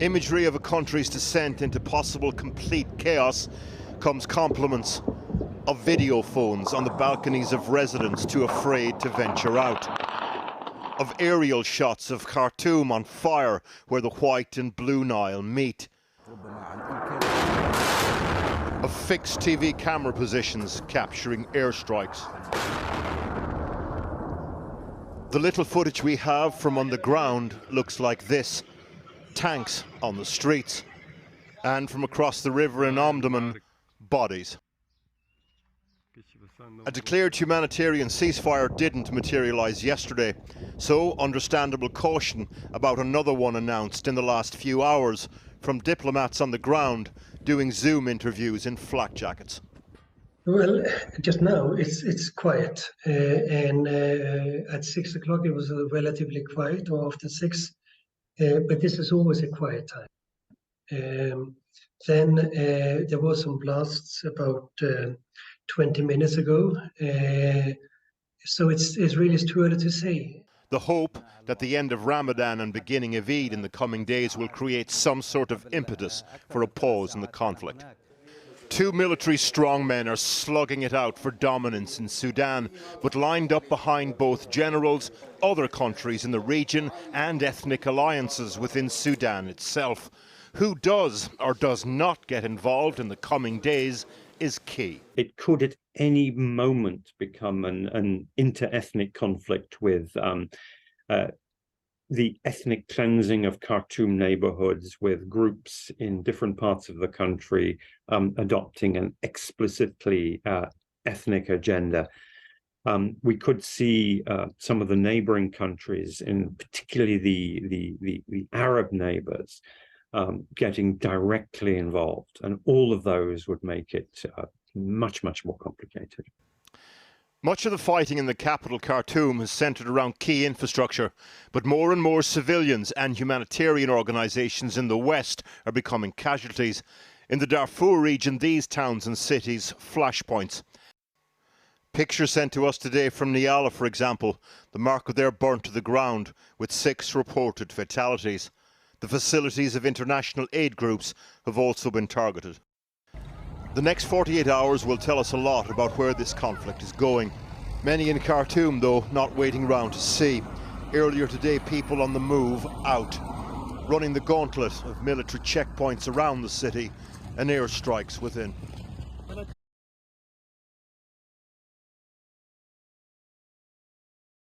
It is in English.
Imagery of a country's descent into possible complete chaos comes compliments of video phones on the balconies of residents too afraid to venture out, of aerial shots of Khartoum on fire where the white and blue Nile meet, of fixed TV camera positions capturing airstrikes. The little footage we have from on the ground looks like this: tanks on the streets, and from across the river in Omdurman, bodies. A declared humanitarian ceasefire didn't materialize yesterday, so understandable caution about another one announced in the last few hours from diplomats on the ground doing Zoom interviews in flak jackets. Well, just now it's quiet, and at 6 o'clock it was relatively quiet, or after 6, but this is always a quiet time. Then there was some blasts about 20 minutes ago, so it's really too early to say. The hope that the end of Ramadan and beginning of Eid in the coming days will create some sort of impetus for a pause in the conflict. 2 military strongmen are slugging it out for dominance in Sudan, but lined up behind both generals, other countries in the region and ethnic alliances within Sudan itself. Who does or does not get involved in the coming days is key. It could at any moment become an inter-ethnic conflict with the ethnic cleansing of Khartoum neighborhoods, with groups in different parts of the country adopting an explicitly ethnic agenda. We could see some of the neighboring countries, in particularly the Arab neighbors, getting directly involved, and all of those would make it much more complicated. Much of the fighting in the capital, Khartoum, is centred around key infrastructure, but more and more civilians and humanitarian organisations in the west are becoming casualties. In the Darfur region, these towns and cities flashpoints. Pictures sent to us today from Niala, for example, the market there burnt to the ground, with 6 reported fatalities. The facilities of international aid groups have also been targeted. The next 48 hours will tell us a lot about where this conflict is going. Many in Khartoum, though, not waiting around to see. Earlier today, people on the move out, running the gauntlet of military checkpoints around the city and airstrikes within.